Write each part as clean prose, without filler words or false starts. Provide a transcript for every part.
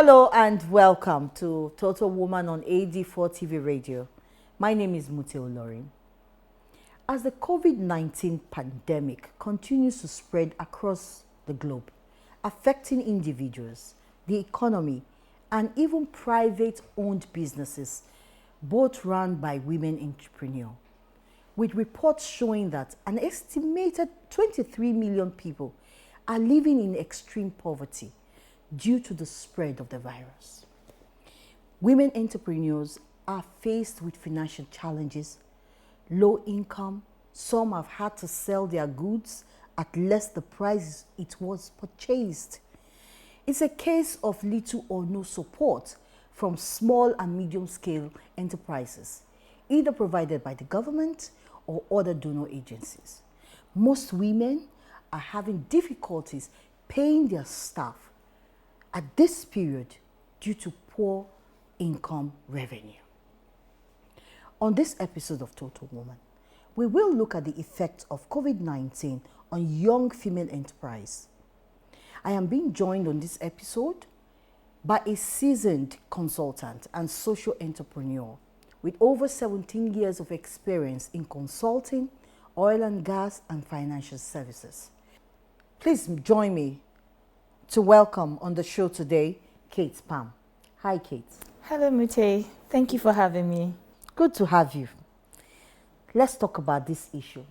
Hello and welcome to Total Woman on AD4 TV Radio. My name is Mute Olorin. As the COVID-19 pandemic continues to spread across the globe, affecting individuals, the economy, and even private-owned businesses, both run by women entrepreneurs, with reports showing that an estimated 23 million people are living in extreme poverty due to the spread of the virus. Women entrepreneurs are faced with financial challenges, low income. Some have had to sell their goods at less the price it was purchased. It's a case of little or no support from small and medium-scale enterprises, either provided by the government or other donor agencies. Most women are having difficulties paying their staff at this period due to poor income revenue. On this episode of Total Woman, we will look at the effects of COVID-19 on young female enterprise. I am being joined on this episode by a seasoned consultant and social entrepreneur with over 17 years of experience in consulting, oil and gas, and financial services. Please join me to welcome on the show today, Kate Pam. Hi, Kate. Hello, Mute. Thank you for having me. Good to have you. Let's talk about this issue.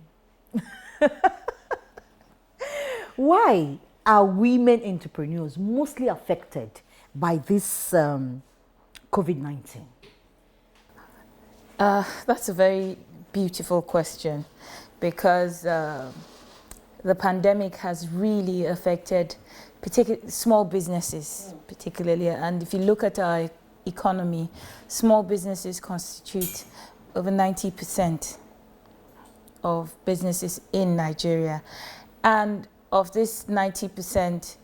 Why are women entrepreneurs mostly affected by this COVID-19? That's a very beautiful question because the pandemic has really affected small businesses particularly. And if you look at our economy, small businesses constitute over 90% of businesses in Nigeria. And of this 90%,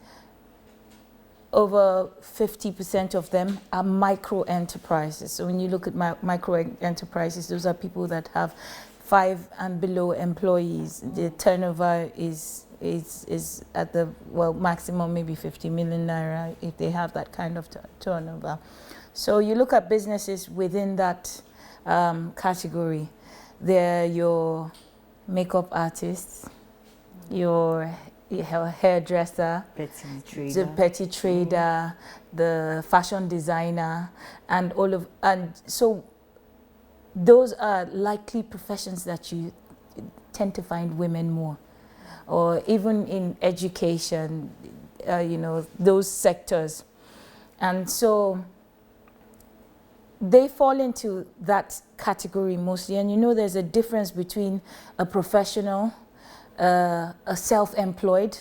over 50% of them are micro enterprises. So when you look at micro enterprises, those are people that have 5 and below employees. The turnover is at the maximum maybe 50 million naira if they have that kind of turnover. So you look at businesses within that category. They're your makeup artists, your hairdresser, the petty trader, the fashion designer, and so those are likely professions that you tend to find women more, or even in education, those sectors. And so they fall into that category mostly. And there's a difference between a professional, a self-employed,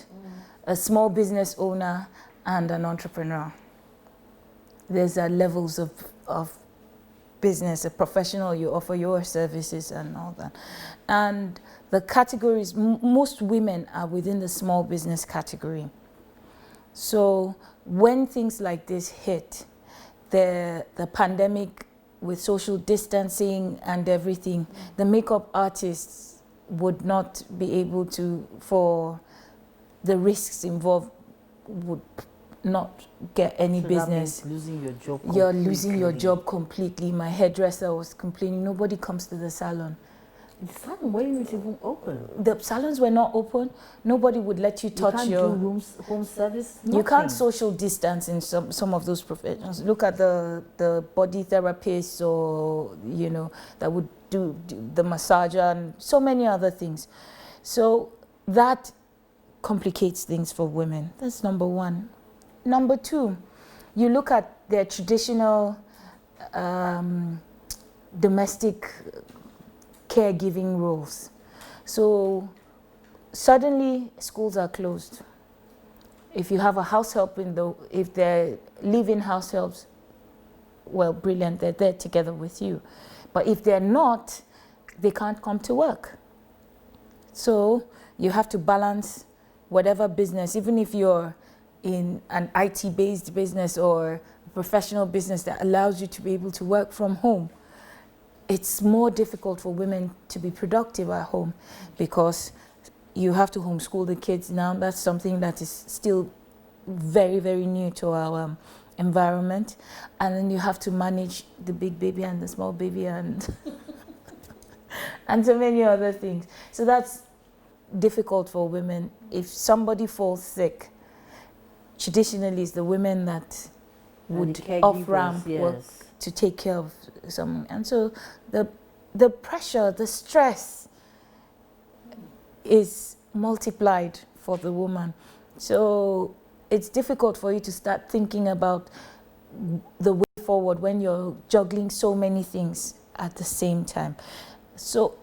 a small business owner, and an entrepreneur. There's levels of business. A professional, you offer your services and all that. And the categories, most women are within the small business category. So when things like this hit, the pandemic with social distancing and everything, the makeup artists would not be able to, for the risks involved, would not get any business. That means losing your job completely. You're losing your job completely. My hairdresser was complaining, nobody comes to the salon. The salon wasn't even open. The salons were not open. Nobody would let you touch your... You can't do home service? Nothing. You can't social distance in some of those professions. Look at the body therapists, or, that would do the massager and so many other things. So that complicates things for women. That's number one. Number two, you look at their traditional domestic caregiving roles. So suddenly schools are closed. If you have a house help if they're live-in house helps, well, brilliant, they're there together with you. But if they're not, they can't come to work. So you have to balance whatever business, even if you're in an IT-based business or a professional business that allows you to be able to work from home. It's more difficult for women to be productive at home because you have to homeschool the kids now. That's something that is still very, very new to our environment, and then you have to manage the big baby and the small baby and and so many other things. So that's difficult for women. If somebody falls sick, traditionally it's the women that would off-ramp work to take care of someone. And so the pressure, the stress is multiplied for the woman. So it's difficult for you to start thinking about the way forward when you're juggling so many things at the same time. So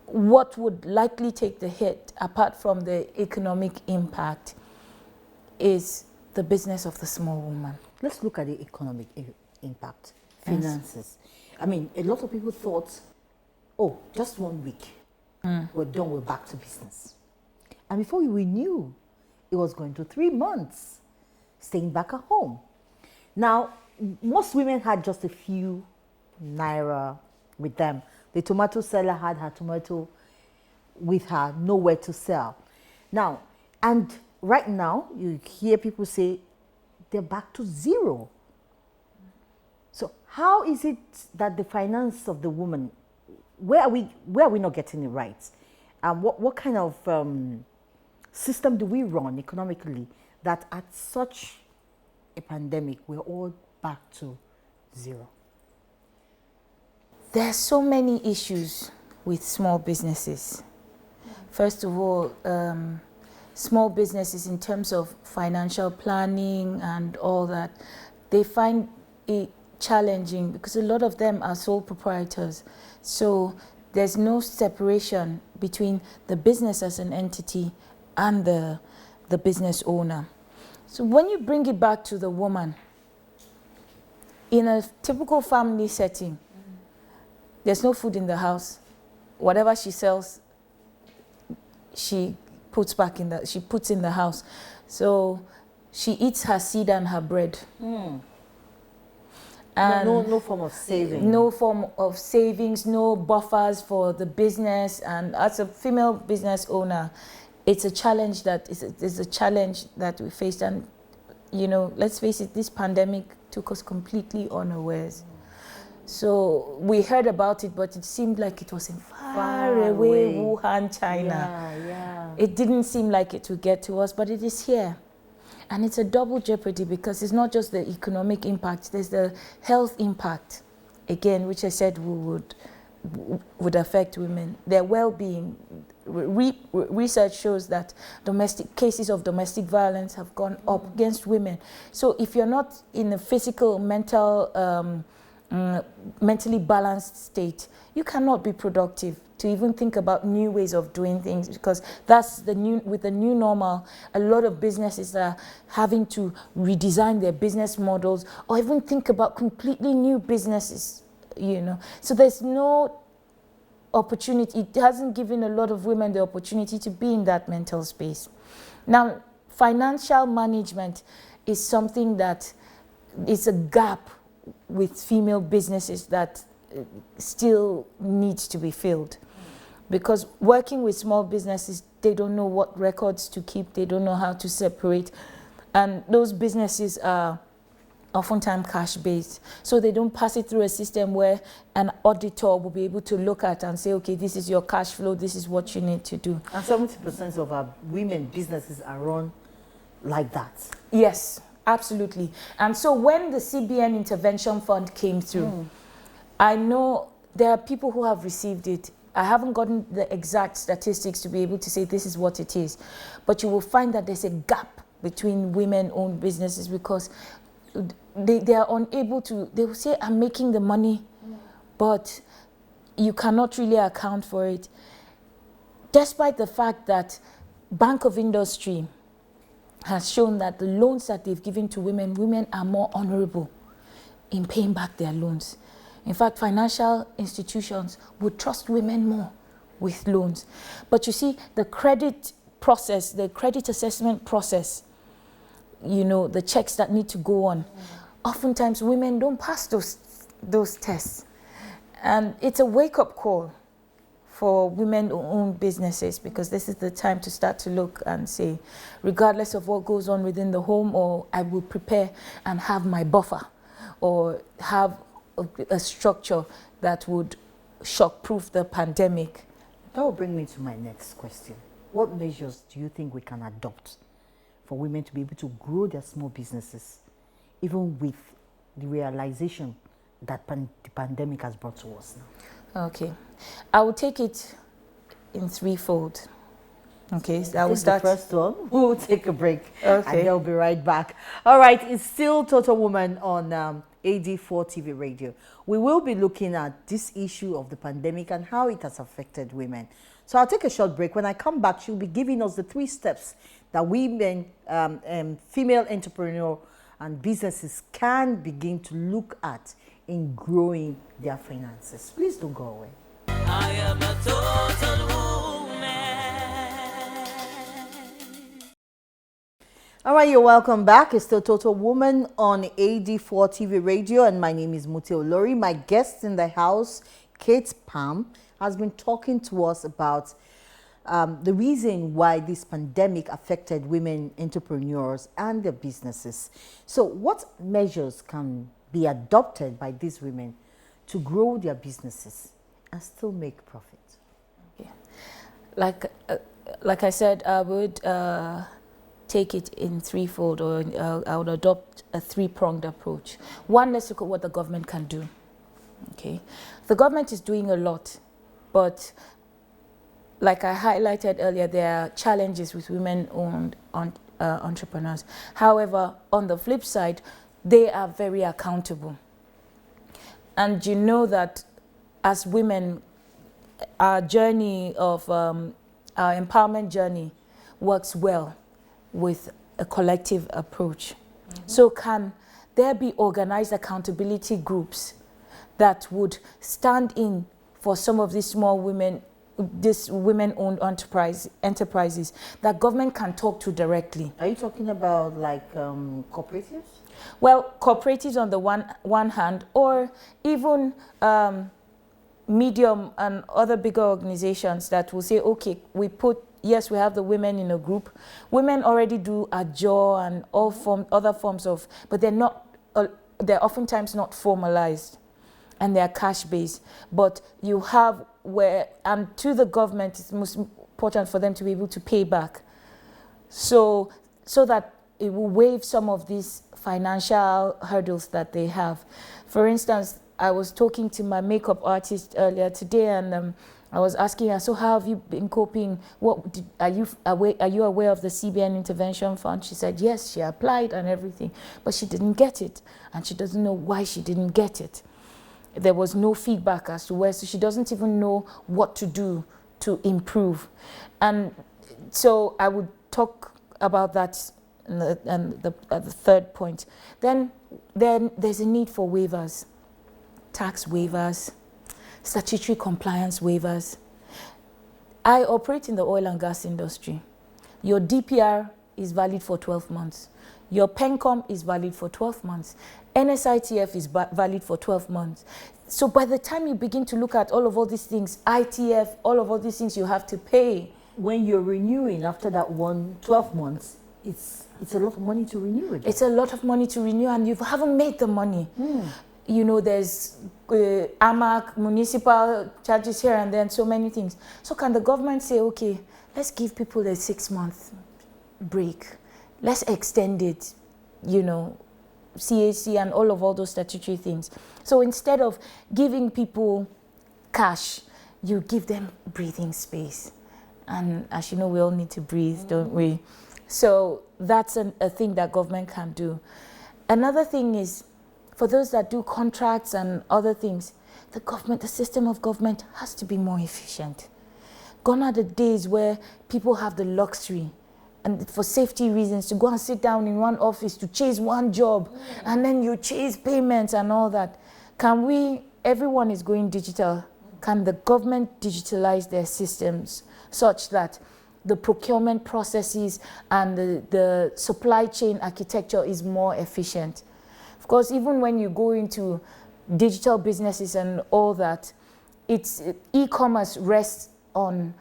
what would likely take the hit, apart from the economic impact, is the business of the small woman. Let's look at the economic impact, finances. Yes. I mean, a lot of people thought, oh, just 1 week, we're done, we're back to business. And before we knew, it was going to 3 months, staying back at home. Now, most women had just a few naira with them. The tomato seller had her tomato with her, nowhere to sell. Now, and right now, you hear people say they're back to zero. So how is it that the finance of the woman, where are we not getting it right? What kind of system do we run economically that at such a pandemic, we're all back to zero? There are so many issues with small businesses. First of all, small businesses in terms of financial planning and all that, they find it challenging because a lot of them are sole proprietors. So there's no separation between the business as an entity and the business owner. So when you bring it back to the woman, in a typical family setting, there's no food in the house. Whatever she sells, she puts in the house. So she eats her seed and her bread. And no form of savings. No form of savings, no buffers for the business. And as a female business owner, it's a challenge that we faced. And you know, let's face it, this pandemic took us completely unawares. So we heard about it, but it seemed like it was in far away Wuhan, China. Yeah. It didn't seem like it would get to us, but it is here. And it's a double jeopardy because it's not just the economic impact, there's the health impact, again, which I said would affect women, their well-being. Research shows that cases of domestic violence have gone up against women. So if you're not in a physical, mentally balanced state, you cannot be productive to even think about new ways of doing things, because that's with the new normal. A lot of businesses are having to redesign their business models or even think about completely new businesses, you know. So there's no opportunity. It hasn't given a lot of women the opportunity to be in that mental space. Now, financial management is something that is a gap with female businesses that still needs to be filled, because working with small businesses, they don't know what records to keep, they don't know how to separate, and those businesses are oftentimes cash based, so they don't pass it through a system where an auditor will be able to look at and say, okay, this is your cash flow, this is what you need to do. And 70% of our women businesses are run like that. Yes, absolutely. And so when the CBN Intervention Fund came through, I know there are people who have received it. I haven't gotten the exact statistics to be able to say this is what it is, but you will find that there's a gap between women-owned businesses because they are unable to, they will say, I'm making the money, but you cannot really account for it. Despite the fact that Bank of Industry has shown that the loans that they've given to women are more honorable in paying back their loans. In fact, financial institutions would trust women more with loans. But you see, the credit process, the credit assessment process, you know, the checks that need to go on, oftentimes women don't pass those tests. And it's a wake-up call for women who own businesses, because this is the time to start to look and say, regardless of what goes on within the home, or I will prepare and have my buffer, or have a structure that would shock-proof the pandemic. That will bring me to my next question. What measures do you think we can adopt for women to be able to grow their small businesses, even with the realization that the pandemic has brought to us now? Okay, I will take it in threefold. Okay, so I will start. start. The first one, we'll take a break, Okay. and they'll be right back. All right, it's still Total Woman on AD4 TV radio. We will be looking at this issue of the pandemic and how it has affected women. So I'll take a short break. When I come back, she'll be giving us the 3 steps that women, female entrepreneur and businesses can begin to look at in growing their finances. Please don't go away. I am a total woman. All right, you're welcome back. It's still Total Woman on AD4 TV radio, and my name is Mute Olori. My guest in the house, Kate Palm, has been talking to us about the reason why this pandemic affected women entrepreneurs and their businesses. So what measures can be adopted by these women to grow their businesses and still make profit? Yeah. Like I said, I would take it in threefold, or I would adopt a 3-pronged approach. One, let's look at what the government can do. Okay, the government is doing a lot, but like I highlighted earlier, there are challenges with women-owned entrepreneurs. However, on the flip side, they are very accountable. And you know that as women, our journey of our empowerment journey works well with a collective approach. Mm-hmm. So can there be organized accountability groups that would stand in for some of these small women, these women-owned enterprises that government can talk to directly? Are you talking about like cooperatives? Well, cooperatives on the one hand, or even medium and other bigger organizations that will say, okay, we have the women in a group. Women already do AJO and other forms of, but they're oftentimes not formalized, and they're cash-based. But you have and to the government, it's most important for them to be able to pay back. So that it will waive some of these financial hurdles that they have. For instance, I was talking to my makeup artist earlier today, and I was asking her, so how have you been coping? Are you aware of the CBN intervention fund? She said, yes, she applied and everything, but she didn't get it. And she doesn't know why she didn't get it. There was no feedback as to where, so she doesn't even know what to do to improve. And so I would talk about that and the third point. Then there's a need for waivers, tax waivers, statutory compliance waivers. I operate in the oil and gas industry. Your DPR is valid for 12 months. Your PENCOM is valid for 12 months. NSITF is valid for 12 months. So by the time you begin to look at all these things, ITF, all these things you have to pay. When you're renewing after that 12 months, it's a lot of money to renew again. It's a lot of money to renew, and you haven't made the money. You know, there's AMAC, municipal charges here and then, so many things. So can the government say, okay, let's give people a 6-month break. Let's extend it, you know, CAC and all those statutory things. So instead of giving people cash, you give them breathing space. And as you know, we all need to breathe, don't we? So that's a thing that government can do. Another thing is, for those that do contracts and other things, the system of government has to be more efficient. Gone are the days where people have the luxury, and for safety reasons, to go and sit down in one office to chase one job, and then you chase payments and all that. Everyone is going digital. Can the government digitalize their systems such that the procurement processes and the supply chain architecture is more efficient? Of course, even when you go into digital businesses and all that, it's e-commerce rests on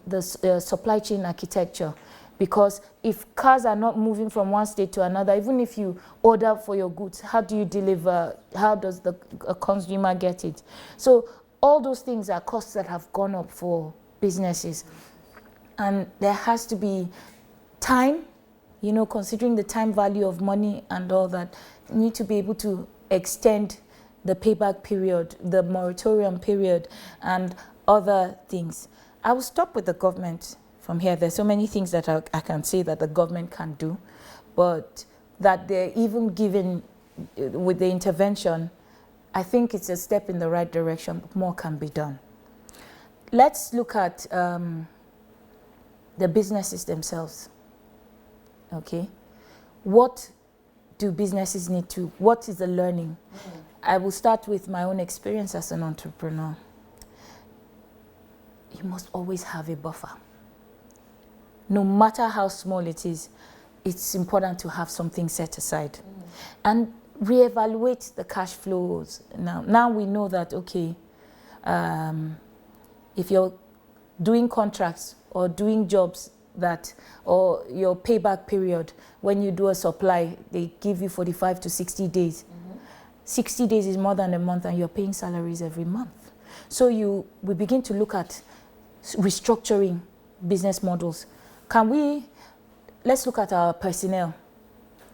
the supply chain architecture, because if cars are not moving from one state to another, even if you order for your goods, how do you deliver? How does the consumer get it? So all those things are costs that have gone up for businesses, and there has to be time, you know, considering the time value of money and all that. You need to be able to extend the payback period, the moratorium period, and other things. I will stop with the government from here. There's so many things that I can say that the government can do, but that they're even given with the intervention, I think it's a step in the right direction, but more can be done. Let's look at the businesses themselves. Okay, what do businesses need to, what is the learning? I will start with my own experience as an entrepreneur. You must always have a buffer. No matter how small it is, it's important to have something set aside. And reevaluate the cash flows. Now we know that, okay, if you're doing contracts or doing jobs that, or your payback period, when you do a supply, they give you 45 to 60 days. 60 days is more than a month, and you're paying salaries every month. So we begin to look at restructuring business models. Let's look at our personnel.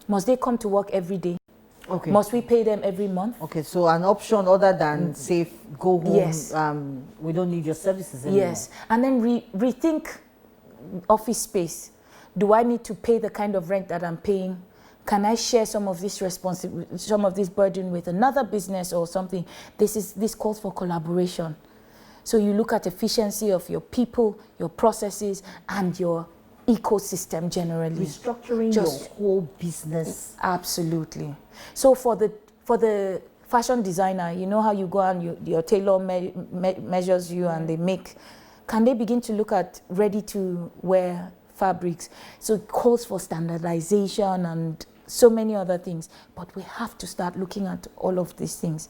Must they come to work every day? Okay. Must we pay them every month? Okay, so an option other than say go home, Yes. We don't need your services anymore. Yes, and then rethink office space. Do I need to pay the kind of rent that I'm paying? Can I share some of this some of this burden with another business or something? This calls for collaboration. So you look at efficiency of your people, your processes, and your ecosystem generally. Restructuring your whole business. Absolutely. So for the fashion designer, you know how you go and your tailor measures you and they make. Can they begin to look at ready-to-wear fabrics? So it calls for standardization and so many other things. But we have to start looking at all of these things.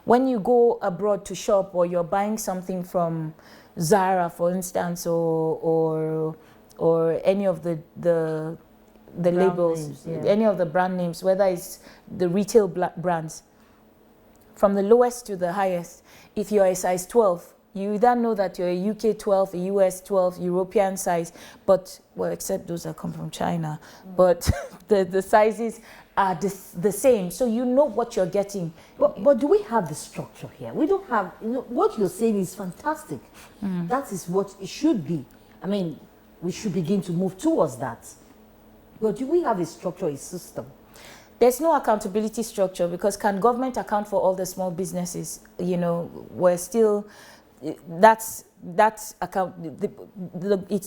When you go abroad to shop, or you're buying something from Zara, for instance, or any of the labels, names, yeah. any of the brand names, whether it's the retail brands, from the lowest to the highest, if you're a size 12, you either know that you're a UK 12, a US 12, European size, but, well, except those that come from China, but the sizes are the same, so you know what you're getting. But do we have the structure here? We don't have, what you're saying is fantastic. That is what it should be. I mean, we should begin to move towards that. But do we have a structure, a system? There's no accountability structure, because can government account for all the small businesses? We're still, it's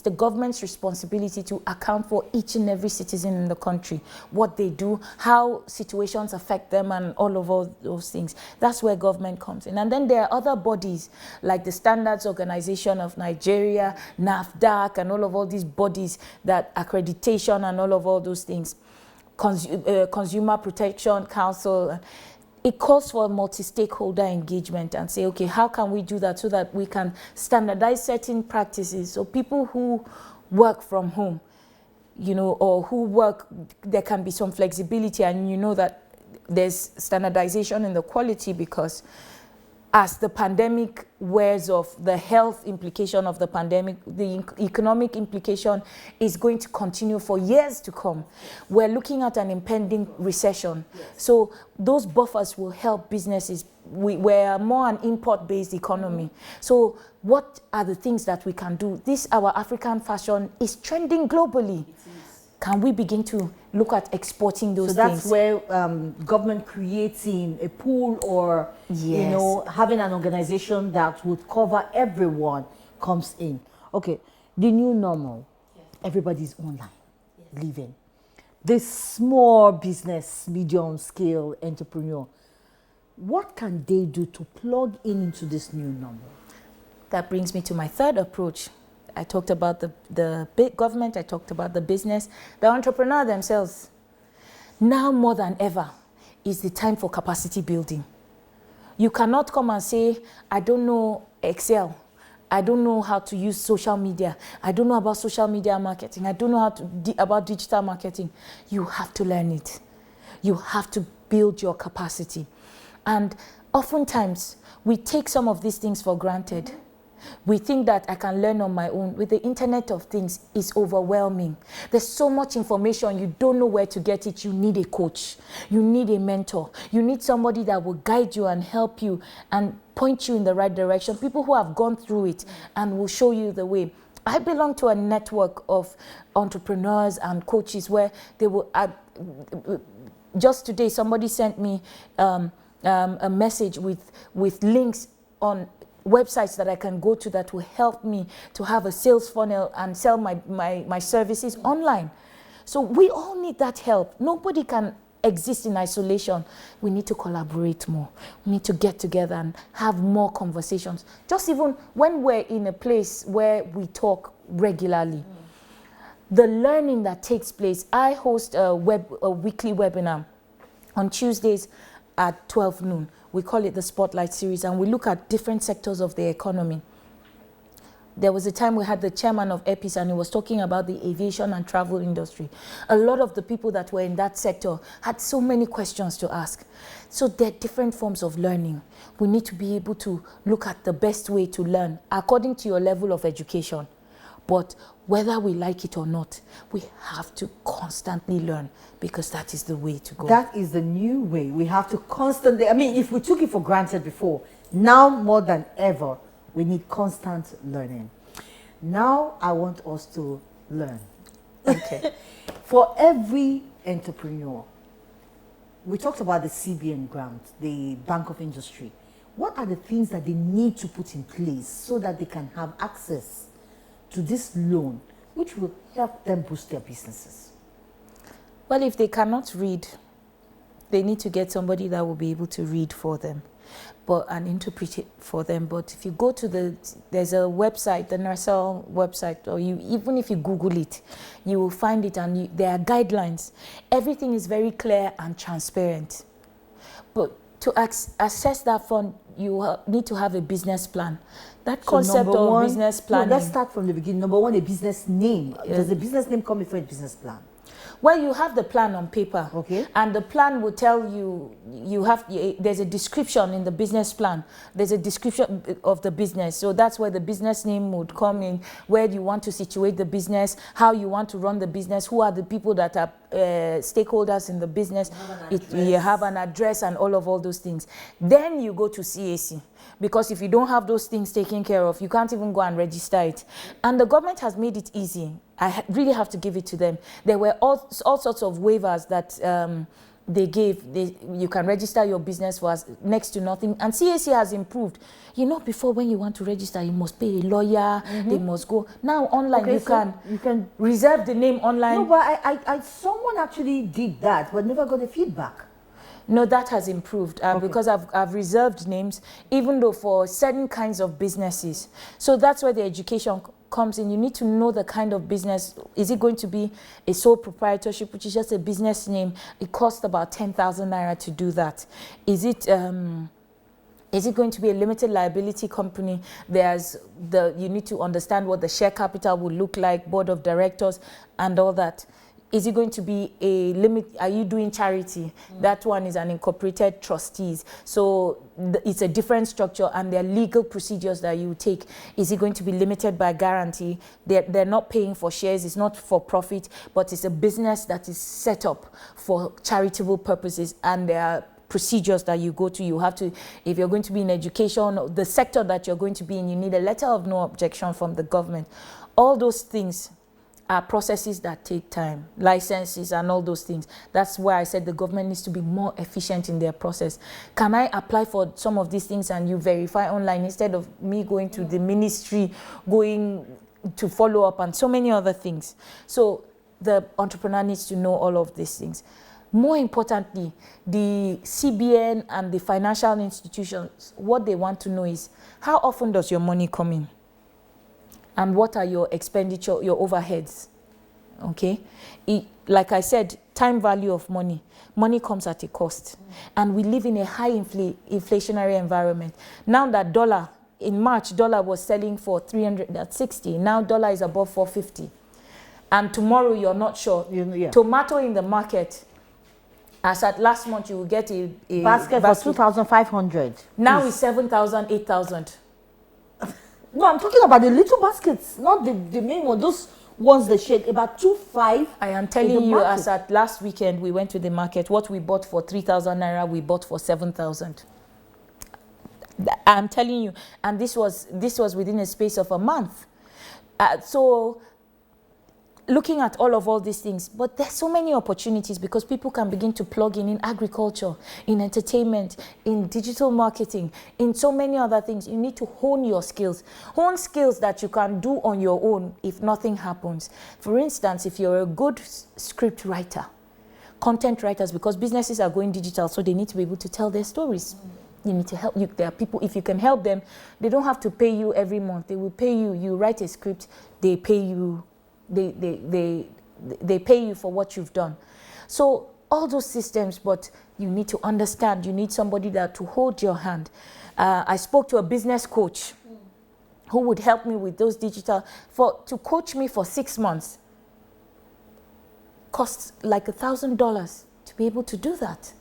the government's responsibility to account for each and every citizen in the country, what they do, how situations affect them, and all those things. That's where government comes in. And then there are other bodies like the Standards Organization of Nigeria, NAFDAC, and all these bodies, that accreditation and all those things, Consumer Protection Council. It calls for multi-stakeholder engagement and say, okay, how can we do that so that we can standardize certain practices? So people who work from home, or who work, there can be some flexibility, and that there's standardization in the quality, because as the pandemic wears off, the health implication of the pandemic, the economic implication is going to continue for years to come. We're looking at an impending recession. Yes. So those buffers will help businesses. We're more an import-based economy. So what are the things that we can do? Our African fashion is trending globally. Can we begin to look at exporting those things? So that's where government creating a pool, or having an organization that would cover everyone comes in. Okay, the new normal. Yes. Everybody's online, living. This small business, medium scale entrepreneur, what can they do to plug into this new normal? That brings me to my third approach. I talked about the big government, I talked about the business, the entrepreneur themselves. Now more than ever is the time for capacity building. You cannot come and say, I don't know Excel. I don't know how to use social media. I don't know about social media marketing. I don't know how to about digital marketing. You have to learn it. You have to build your capacity. And oftentimes, we take some of these things for granted. We think that I can learn on my own. With the Internet of Things, it's overwhelming. There's so much information, you don't know where to get it. You need a coach. You need a mentor. You need somebody that will guide you and help you and point you in the right direction. People who have gone through it and will show you the way. I belong to a network of entrepreneurs and coaches where they will... just today, somebody sent me a message with links on websites that I can go to that will help me to have a sales funnel and sell my services online. So we all need that help. Nobody can exist in isolation. We need to collaborate more. We need to get together and have more conversations. Just even when we're in a place where we talk regularly. The learning that takes place. I host a weekly webinar on Tuesdays at 12 noon. We call it the Spotlight Series, and we look at different sectors of the economy. There was a time we had the chairman of EPIS, and he was talking about the aviation and travel industry. A lot of the people that were in that sector had so many questions to ask. So there are different forms of learning. We need to be able to look at the best way to learn according to your level of education. But whether we like it or not, we have to constantly learn, because that is the way to go. That is the new way. We have to constantly, I mean, if we took it for granted before, now more than ever, we need constant learning. Now I want us to learn. Okay. For every entrepreneur, we talked about the CBN grant, the Bank of Industry. What are the things that they need to put in place so that they can have access to this loan, which will help them boost their businesses? Well, if they cannot read, they need to get somebody that will be able to read for them, and interpret it for them. But if you go to there's a website, the NERSAL website, or even if you Google it, you will find it, and there are guidelines. Everything is very clear and transparent. But to access that fund, you need to have a business plan. That concept of business planning. No, let's start from the beginning. Number one, a business name. Yeah. Does the business name come before a business plan? Well, you have the plan on paper, okay, and the plan will tell you there's a description in the business plan. There's a description of the business, so that's where the business name would come in. Where you want to situate the business, how you want to run the business, who are the people that are stakeholders in the business. You have an address and all those things. Then you go to CAC. Because if you don't have those things taken care of, you can't even go and register it. And the government has made it easy. I really have to give it to them. There were all sorts of waivers that they gave. You can register your business for next to nothing. And CAC has improved. You know, before when you want to register, you must pay a lawyer. They must go. Now online, you can reserve the name online. No, but someone actually did that, but never got the feedback. No, that has improved because I've reserved names, even though for certain kinds of businesses. So that's where the education comes in. You need to know the kind of business. Is it going to be a sole proprietorship, which is just a business name? It costs about 10,000 naira to do that. Is it going to be a limited liability company? You need to understand what the share capital will look like, board of directors, and all that. Is it going to be a limit? Are you doing charity? That one is an incorporated trustees. So it's a different structure, and there are legal procedures that you take. Is it going to be limited by guarantee? They're not paying for shares. It's not for profit, but it's a business that is set up for charitable purposes, and there are procedures that you go to. You have to, if you're going to be in education, the sector that you're going to be in, you need a letter of no objection from the government. All those things are processes that take time, licenses and all those things. That's why I said the government needs to be more efficient in their process. Can I apply for some of these things and you verify online instead of me going to the ministry, going to follow up and so many other things? So the entrepreneur needs to know all of these things. More importantly, the CBN and the financial institutions, what they want to know is, how often does your money come in? And what are your expenditure, your overheads? Okay? Like I said, time value of money. Money comes at a cost. And we live in a high inflationary environment. Now that dollar in March, dollar was selling for 360. Now dollar is above 450. And tomorrow you're not sure. Yeah. Tomato in the market, as at last month, you will get a basket for 2,500. Now it's 7,000, 8,000. No, I'm talking about the little baskets, not the main one. Those ones they shake about 2,500. I am telling you, as at last weekend, we went to the market. What we bought for 3,000 naira, we bought for 7,000. I'm telling you, and this was within a space of a month. So looking at all these things, but there's so many opportunities because people can begin to plug in agriculture, in entertainment, in digital marketing, in so many other things. You need to hone your skills. Hone skills that you can do on your own if nothing happens. For instance, if you're a good script writer, content writers, because businesses are going digital, so they need to be able to tell their stories. You need to help you. There are people, if you can help them, they don't have to pay you every month. They will pay you. You write a script, they pay you. They pay you for what you've done. So all those systems, but you need to understand. You need somebody there to hold your hand. I spoke to a business coach who would help me with those digital. To coach me for 6 months costs like $1,000 to be able to do that.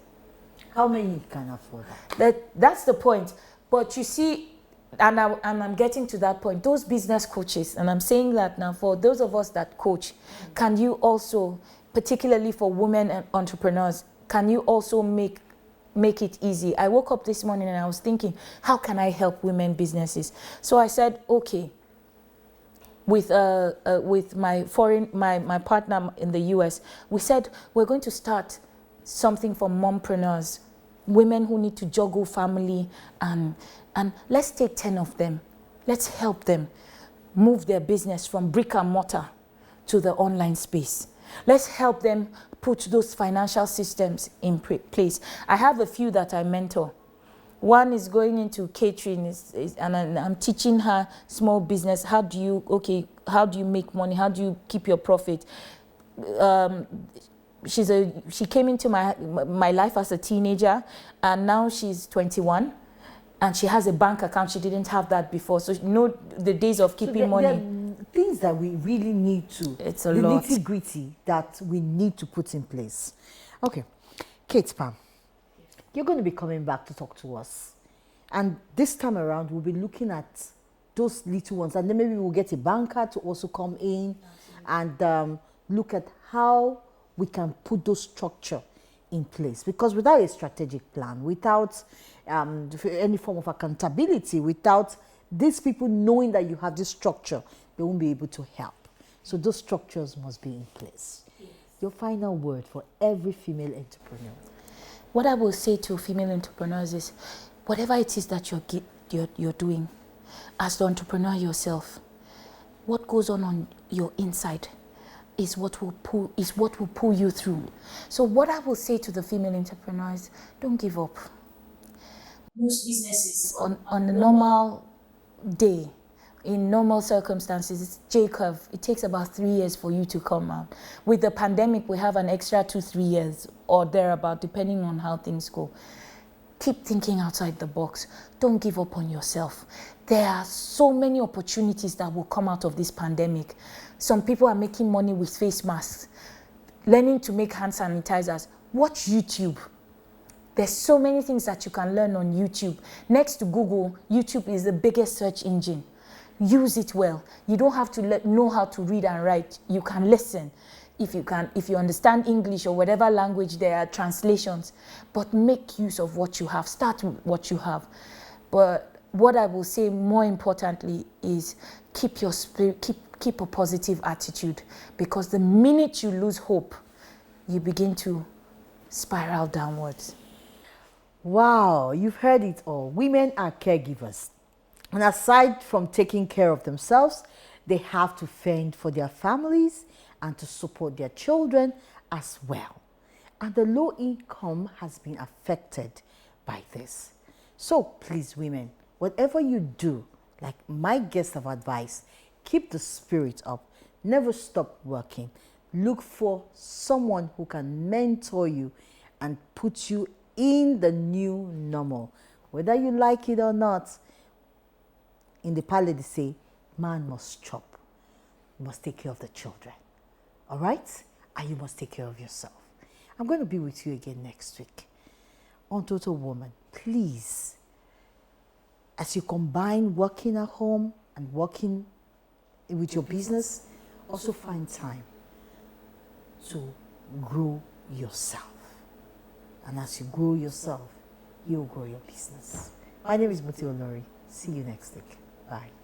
How many can afford that? That's the point. But you see, and I'm getting to that point, those business coaches, and I'm saying that now for those of us that coach, can you also, particularly for women and entrepreneurs, can you also make it easy? I woke up this morning and I was thinking, how can I help women businesses? So I said, okay, with my partner in the US, we said we're going to start something for mompreneurs, women who need to juggle family, and let's take 10 of them. Let's help them move their business from brick and mortar to the online space. Let's help them put those financial systems in place. I have a few that I mentor. One is going into catering, and I'm teaching her small business. How do you make money? How do you keep your profit? She came into my life as a teenager, and now she's 21, and she has a bank account. She didn't have that before, so the days of keeping money. There are things that we really need to. It's a lot. The nitty-gritty that we need to put in place. Okay, Kate Pam, you're going to be coming back to talk to us, and this time around we'll be looking at those little ones, and then maybe we'll get a banker to also come in and look at how we can put those structure in place, because without a strategic plan, without any form of accountability, without these people knowing that you have this structure, they won't be able to help. So those structures must be in place. Yes. Your final word for every female entrepreneur. What I will say to female entrepreneurs is, whatever it is that you're doing, as the entrepreneur yourself, what goes on your inside is what will pull you through. So what I will say to the female entrepreneurs, don't give up. Most businesses on a normal day, in normal circumstances, it's J-curve. It takes about 3 years for you to come out. With the pandemic, we have an extra 2-3 years or thereabout, depending on how things go. Keep thinking outside the box. Don't give up on yourself. There are so many opportunities that will come out of this pandemic. Some people are making money with face masks, learning to make hand sanitizers. Watch YouTube. There's so many things that you can learn on YouTube. Next to Google, YouTube is the biggest search engine. Use it well. You don't have to know how to read and write. You can listen. If you understand English or whatever language, there are translations. But make use of what you have. Start with what you have. But what I will say more importantly is keep your spirit, keep a positive attitude, because the minute you lose hope, you begin to spiral downwards. Wow, you've heard it all. Women are caregivers. And aside from taking care of themselves, they have to fend for their families and to support their children as well. And the low income has been affected by this. So please, women, whatever you do, like my guests have advised, keep the spirit up. Never stop working. Look for someone who can mentor you and put you in the new normal. Whether you like it or not, In the parlor, they say, man must chop. You must take care of the children. All right? And you must take care of yourself. I'm going to be with you again next week on Total Woman. Please, as you combine working at home and working with your business, also find time to grow yourself. And as you grow yourself, you'll grow your business. My name is Muti Olori. See you next week. Bye.